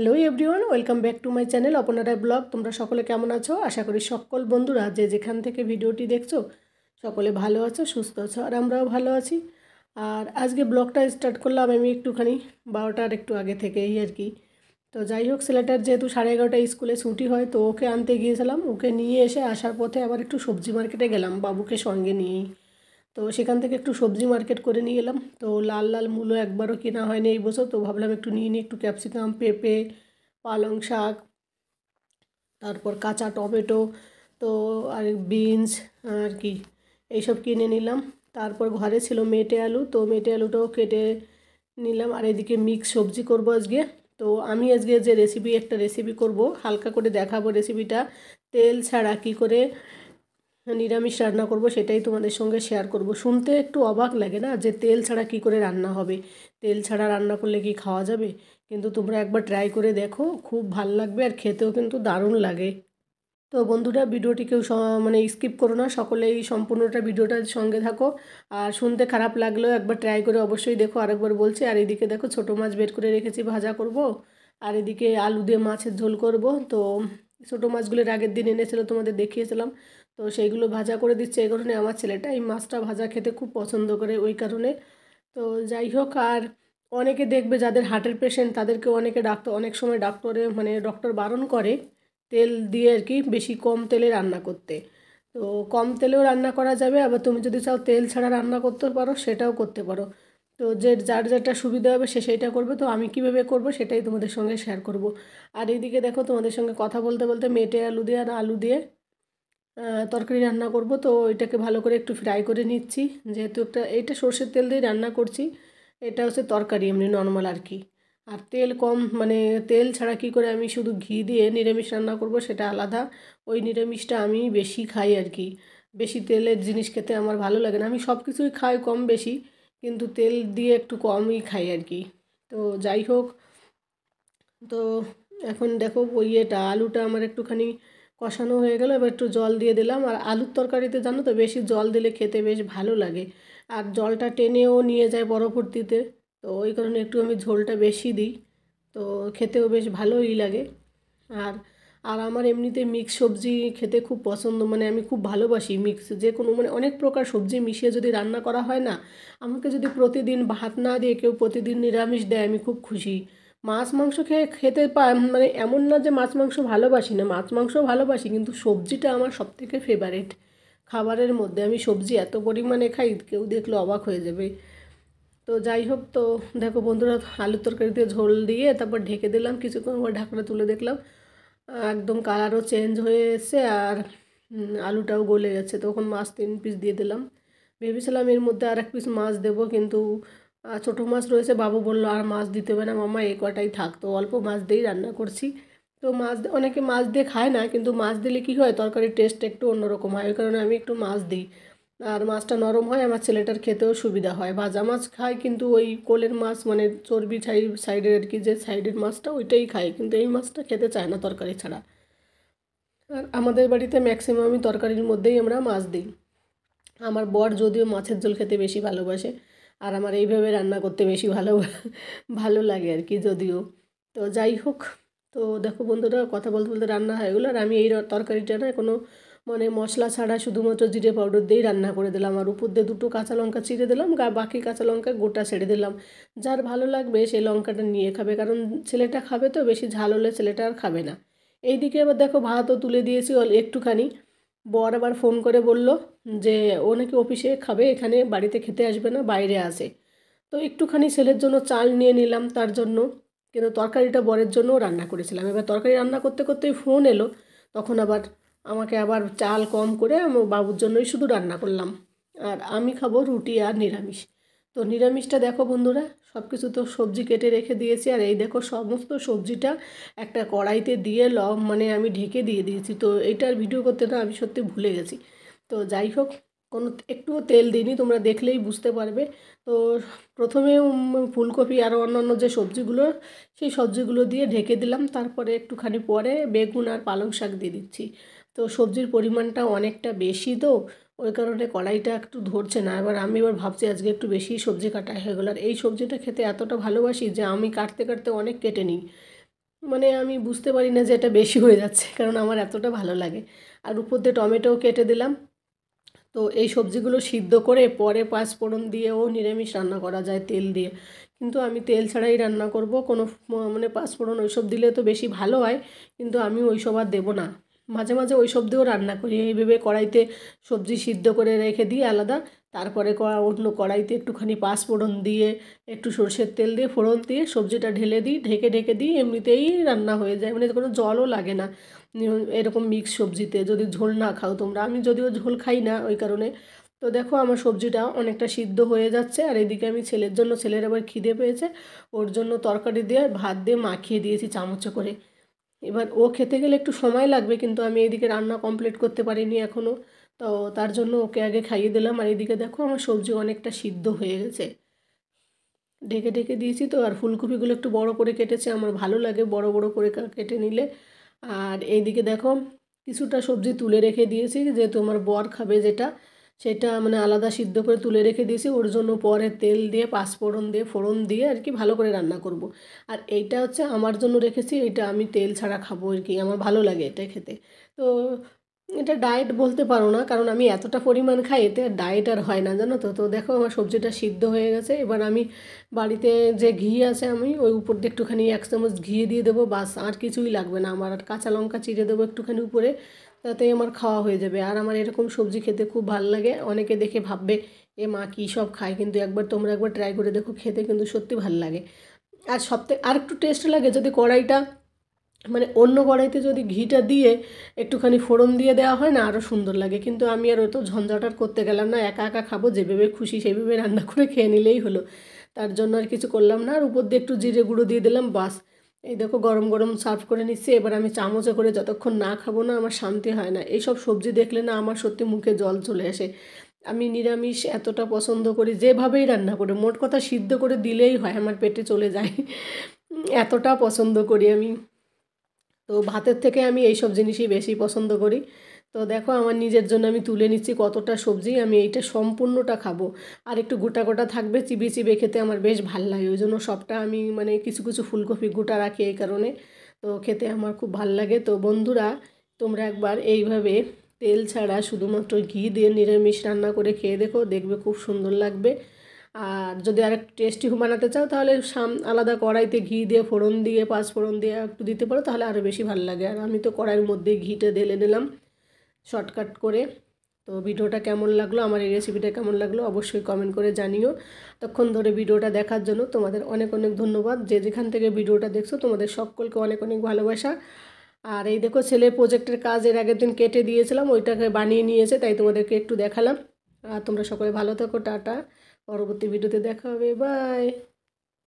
Hello everyone, welcome back to my channel অপনারা blog. তোমরা সকলে কেমন আছো? আশা করি সকল বন্ধুরা যে যেখান থেকে ভিডিওটি দেখছো সকলে ভালো আছো, সুস্থ আছো, আর আমরাও ভালো আছি। আর আজকে ব্লগটা স্টার্ট করলাম আমি একটুখানি 12টার একটু আগে থেকেই আর কি। তো যাই হোক, ছেলেটার যেহেতু 11:30টায় স্কুলে ছুটি হয়, তো ওকে আনতে গিয়েছিলাম। ওকে নিয়ে এসে আসার পথে আবার একটু সবজি মার্কেটে গেলাম বাবুকে সঙ্গে নিয়েই। তো সেখান থেকে একটু সবজি মার্কেট করে নিয়ে এলাম। তো লাল লাল মূলো একবারও কেনা হয়নি এই বছর, তো ভাবলাম একটু নিয়ে নিই, একটু ক্যাপসিকাম, পেঁপে, পালং শাক, তারপর কাঁচা টমেটো, তো আর বিনস আর কি এইসব কিনে নিলাম। তারপর ঘরে ছিল মেটে আলু, তো মেটে আলুটাও কেটে নিলাম। আর এদিকে মিক্স সবজি করব আজকে। তো আমি আজকে যে একটা রেসিপি করব, হালকা করে দেখাবো রেসিপিটা, তেল ছাড়া কি করে নিরামিষ রান্না করব সেটাই তোমাদের সঙ্গে শেয়ার করব। শুনতে একটু অবাক লাগে না, যে তেল ছাড়া কি করে রান্না হবে, তেল ছাড়া রান্না করলে কি খাওয়া যাবে? কিন্তু তোমরা একবার ট্রাই করে দেখো, খুব ভাল লাগবে, আর খেতেও কিন্তু দারুণ লাগে। তো বন্ধুরা, ভিডিওটি কেউ মানে স্কিপ করো না, সকলেই সম্পূর্ণটা ভিডিওটার সঙ্গে থাকো। আর শুনতে খারাপ লাগলেও একবার ট্রাই করে অবশ্যই দেখো, আরেকবার বলছি। আর এদিকে দেখো, ছোটো মাছ বের করে রেখেছি, ভাজা করব। আর এদিকে আলু দিয়ে মাছের ঝোল করব। তো ছোটো মাছগুলোর আগের দিন এনেছিল, তোমাদের দেখিয়েছিলাম। তো সেইগুলো ভাজা করে দিচ্ছে। এই কারণে আমার ছেলেটা এই মাছটা ভাজা খেতে খুব পছন্দ করে, ওই কারণে। তো যাই হোক, আর অনেকে দেখবে যাদের হার্টের পেশেন্ট, তাদেরকে অনেক সময় ডক্টর বারণ করে তেল দিয়ে আর কি, বেশি কম তেলে রান্না করতে। তো কম তেলেও রান্না করা যাবে, আবার তুমি যদি চাও তেল ছাড়া রান্না করতে পারো, সেটাও করতে পারো। তো যার যেটা সুবিধা হবে সে সেইটা করবে। তো আমি কীভাবে করব সেটাই তোমাদের সঙ্গে শেয়ার করব। আর এইদিকে দেখো, তোমাদের সঙ্গে কথা বলতে বলতে মেটে আলু দিয়ে আর আলু দিয়ে তরকারি রান্না করব। তো এটাকে ভালো করে একটু ফ্রাই করে নিচ্ছি, যেহেতু এটা সর্ষের তেল দিয়ে রান্না করছি। এটা হচ্ছে তরকারি এমনি নর্মাল আর কি। আর তেল কম, মানে তেল ছাড়া কি করে আমি শুধু ঘি দিয়ে নিরামিষ রান্না করব সেটা আলাদা। ওই নিরামিষটা আমি বেশি খাই আর কি। বেশি তেলের জিনিস খেতে আমার ভালো লাগে না। আমি সব কিছুই খাই কম বেশি, কিন্তু তেল দিয়ে একটু কমই খাই আর কি। তো যাই হোক, তো এখন দেখো ওই আলুটা আমার একটুখানি কষানো হয়ে গেল। এবার একটু জল দিয়ে দিলাম। আর আলুর তরকারিতে জানো তো, বেশি জল দিলে খেতে বেশ ভালো লাগে, আর জলটা টেনেও নিয়ে যায় পরবর্তীতে। তো ওই কারণে একটু আমি ঝোলটা বেশি দিই, তো খেতেও বেশ ভালোই লাগে। আর আর আমার এমনিতে মিক্স সবজি খেতে খুব পছন্দ, মানে আমি খুব ভালোবাসি মিক্স, যে কোনো মানে অনেক প্রকার সবজি মিশিয়ে যদি রান্না করা হয় না, আমাকে যদি প্রতিদিন ভাত না দিয়ে কেউ প্রতিদিন নিরামিষ দেয়, আমি খুব খুশি। মাছ মাংস খেতে মানে এমন না যে মাছ মাংস ভালোবাসি না, মাছ মাংস ভালোবাসি, কিন্তু সবজিটা আমার সবথেকে ফেভারিট। খাবারের মধ্যে আমি সবজি এত পরিমাণে খাই, কেউ দেখলে অবাক হয়ে যাবে। তো যাই হোক, তো দেখো বন্ধুরা, আলুর তরকারিতে ঝোল দিয়ে তারপর ঢেকে দিলাম কিছুক্ষণ, পর ঢাকনা তুলে দেখলাম একদম কালারও চেঞ্জ হয়ে এসছে, আর আলুটাও গলে গেছে। তখন মাছ 3 পিস দিয়ে দিলাম। ভেবেছিলাম এর মধ্যে আর 1 পিস মাছ দেবো, কিন্তু ছোটো মাছ রয়েছে। বাবু বললো আর মাছ দিতে হবে না মামা, এই কটাই থাক। তো অল্প মাছ দিয়েই রান্না করছি। তো অনেকে মাছ দিয়ে খায় না, কিন্তু মাছ দিলে কী হয়, তরকারির টেস্ট একটু অন্যরকম হয়, ওই কারণে আমি একটু মাছ দিই। আর মাছটা নরম হয়, আমার ছেলেটার খেতেও সুবিধা হয়। ভাজা মাছ খায়, কিন্তু ওই কোলের মাছ, মানে চর্বি সাইডের আর কি, যে সাইডের মাছটা ওইটাই খায়, কিন্তু এই মাছটা খেতে চায় না তরকারি ছাড়া। আর আমাদের বাড়িতে ম্যাক্সিমামই তরকারির মধ্যেই আমরা মাছ দিই। আমার বর যদিও মাছের ঝোল খেতে বেশি ভালোবাসে, আর আমার এইভাবে রান্না করতে বেশি ভালো লাগে আর কি, যদিও। তো যাই হোক, তো দেখো বন্ধুরা, কথা বলতে বলতে রান্না হয়ে গেলো। আর আমি এই তরকারিটা না কোনো মানে মশলা ছাড়া শুধুমাত্র জিরে পাউডার দিয়েই রান্না করে দিলাম। আর উপর দিয়ে 2টো কাঁচা লঙ্কা চিড়ে দিলাম, বাকি কাঁচা লঙ্কা গোটা ছেড়ে দিলাম। যার ভালো লাগবে সেই লঙ্কাটা নিয়ে খাবে, কারণ ছেলেটা খাবে, তো বেশি ঝাল হলে ছেলেটা আর খাবে না। এইদিকে আবার দেখো, ভাতও তুলে দিয়েছি একটুখানি। বর আবার ফোন করে বলল যে ও নাকি অফিসে খাবে, এখানে বাড়িতে খেতে আসবে না, বাইরে আসে। তো একটুখানি ছেলের জন্য চাল নিয়ে নিলাম তার জন্য, কিন্তু তরকারিটা বরের জন্যও রান্না করেছিলাম। এবার তরকারি রান্না করতে করতেই ফোন এলো, তখন আবার আমাকে আবার চাল কম করে আমার বাবুর জন্যই শুধু রান্না করলাম। আর আমি খাবো রুটি আর নিরামিষ। তো নিরামিষটা দেখো বন্ধুরা, সব কিছু তো সবজি কেটে রেখে দিয়েছি। আর এই দেখো, সমস্ত সবজিটা একটা কড়াইতে দিয়ে মানে আমি ঢেকে দিয়ে দিয়েছি। তো এইটার ভিডিও করতে না আমি সত্যি ভুলে গেছি। তো যাই হোক, একটুও তেল দিইনি, তোমরা দেখলেই বুঝতে পারবে। তো প্রথমে ফুলকপি আর অন্যান্য যে সবজিগুলো, সেই সবজিগুলো দিয়ে ঢেকে দিলাম। তারপরে একটুখানি পরে বেগুন আর পালং শাক দিয়ে দিচ্ছি। তো সবজির পরিমাণটা অনেকটা বেশি, তো ওই কারণে কড়াইটা একটু ধরছে না। এবার ভাবছি আজকে একটু বেশি সবজি কাটা হয়ে গেল। আর এই সবজিটা খেতে এতটা ভালোবাসি যে আমি কাটতে কাটতে অনেক কেটে নিই। মানে আমি বুঝতে পারি না যে এটা বেশি হয়ে যাচ্ছে, কারণ আমার এতটা ভালো লাগে। আর উপর দিয়ে টমেটোও কেটে দিলাম। তো এই সবজিগুলো সিদ্ধ করে পরে পাঁচফোড়ন দিয়েও নিরামিষ রান্না করা যায় তেল দিয়ে, কিন্তু আমি তেল ছাড়াই রান্না করব। কোনো মানে পাঁচফোড়ন ওইসব দিলে তো বেশি ভালো হয়, কিন্তু আমি ওইসব আর দেবো না। মাঝে মাঝে ওইসব দিয়েও রান্না করি, এইভাবে কড়াইতে সবজি সিদ্ধ করে রেখে দিই আলাদা, তারপরে অন্য কড়াইতে একটুখানি পাঁচফোড়ন দিয়ে একটু সরষের তেল দিয়ে ফোড়ন দিয়ে সবজিটা ঢেলে দিই, ঢেকে ঢেকে দিই, এমনিতেই রান্না হয়ে যায়, মানে কোনো জলও লাগে না। এরকম মিক্স সবজিতে যদি ঝোল না খাও তোমরা, আমি যদিও ঝোল খাই না ওই কারণে। তো দেখো আমার সবজিটা অনেকটা সিদ্ধ হয়ে যাচ্ছে, আর এদিকে আমি ছেলের জন্য, ছেলের আবার খিদে পেয়েছে, ওর জন্য তরকারি দিয়ে ভাত দিয়ে মাখিয়ে দিয়েছি চামচে করে। এবার ও খেতে গেলে একটু সময় লাগবে, কিন্তু আমি এদিকে রান্না কমপ্লিট করতে পারিনি এখনও। তো তার জন্য ওকে আগে খাইয়ে দিলাম, আর এদিকে দেখো আমার সবজি অনেকটা সিদ্ধ হয়ে গেছে। ঢেকে ঢেকে দিয়েছি তো। আর ফুলকপিগুলো একটু বড় করে কেটেছে, আমার ভালো লাগে বড় বড় করে কেটে নিলে। আর এইদিকে দেখো কিছুটা সবজি তুলে রেখে দিয়েছি, যেহেতু আমার বর খাবে যেটা, সেটা মানে আলাদা সিদ্ধ করে তুলে রেখে দিয়েছি, ওর জন্য পরে তেল দিয়ে পাঁচফোড়ন দিয়ে ফোড়ন দিয়ে আর কি ভালো করে রান্না করব। আর এইটা হচ্ছে আমার জন্য রেখেছি, এটা আমি তেল ছাড়া খাবো আর কি, আমার ভালো লাগে এটা খেতে। তো এটা ডায়েট বলতে পারো না, কারণ আমি এতটা পরিমাণ খাই, এতে ডায়েট আর হয় না, জানো তো। তো দেখো আমার সবজিটা সিদ্ধ হয়ে গেছে। এবার আমি বাড়িতে যে ঘি আছে, আমি ওই উপর দিয়ে একটুখানি 1 চামচ ঘি দিয়ে দেবো, বাস আর কিছুই লাগবে না আমার। আর কাঁচা লঙ্কা চিড়ে দেবো একটুখানি উপরে, তাতে আমার খাওয়া হয়ে যাবে। আর আমার এরকম সবজি খেতে খুব ভালো লাগে। অনেকে দেখে ভাববে এ মা কী সব খায়, কিন্তু তোমরা একবার ট্রাই করে দেখো, খেতে কিন্তু সত্যি ভালো লাগে। আর সবথেকে আর একটু টেস্ট লাগে যদি কড়াইটা, মানে অন্য কড়াইতে যদি ঘিটা দিয়ে একটুখানি ফোড়ন দিয়ে দেওয়া হয় না, আরও সুন্দর লাগে। কিন্তু আমি আর অত ঝঞ্ঝাট আর করতে গেলাম না, একা একা খাবো, যেভাবে খুশি সেভাবে রান্না করে খেয়ে নিলেই হলো। তার জন্য আর কিছু করলাম না। আর উপর দিয়ে একটু জিরে গুঁড়ো দিয়ে দিলাম, বাস। এই দেখো গরম গরম সার্ভ করে নিচ্ছি। এবার আমি চামচে করে যতক্ষণ না খাবো না আমার শান্তি হয় না। এইসব সবজি দেখলে না আমার সত্যি মুখে জল চলে আসে। আমি নিরামিষ এতটা পছন্দ করি, যেভাবেই রান্না করে, মোট কথা সিদ্ধ করে দিলেই হয়, আমার পেটে চলে যায়। এতটা পছন্দ করি আমি। তো ভাতের থেকে আমি এই সব জিনিসই বেশি পছন্দ করি। তো দেখো আমার নিজের জন্য আমি তুলে নিচ্ছি কতটা সবজি, আমি এইটা সম্পূর্ণটা খাবো। আর একটু গোটা গোটা থাকবে, চিবিয়ে চিবিয়ে খেতে আমার বেশ ভাল লাগে, ওই জন্য সবটা আমি মানে কিছু কিছু ফুলকপি গোটা রাখি এই কারণে। তো খেতে আমার খুব ভাল লাগে। তো বন্ধুরা, তোমরা একবার এইভাবে তেল ছাড়া শুধুমাত্র ঘি দিয়ে নিরামিষ রান্না করে খেয়ে দেখো, দেখবে খুব সুন্দর লাগবে। আর যদি আরেকটু টেস্টি বানাতে চাও, তাহলে আলাদা কড়াইতে ঘি দিয়ে ফোড়ন দিয়ে পাঁচফোড়ন দিয়ে একটু দিতে পারো, তাহলে আরও বেশি ভালো লাগে। আর আমি তো কড়াইয়ের মধ্যে ঘিটা ঢেলে নিলাম শর্টকাট করে। তো ভিডিওটা কেমন লাগলো, আমার এই রেসিপিটা কেমন লাগলো, অবশ্যই কমেন্ট করে জানিও। তখন ধরে ভিডিওটা দেখার জন্য তোমাদের অনেক অনেক ধন্যবাদ। যে যেখান থেকে ভিডিওটা দেখছো তোমাদের সকলকে অনেক অনেক ভালোবাসা। আর এই দেখো ছেলের প্রজেক্টের কাজ এর আগের দিন কেটে দিয়েছিলাম, ওইটাকে বানিয়ে নিয়েছে, তাই তোমাদেরকে একটু দেখালাম। আর তোমরা সকলে ভালো থাকো, টাটা। পরবর্তী ভিডিওতে দেখা হবে, বাই।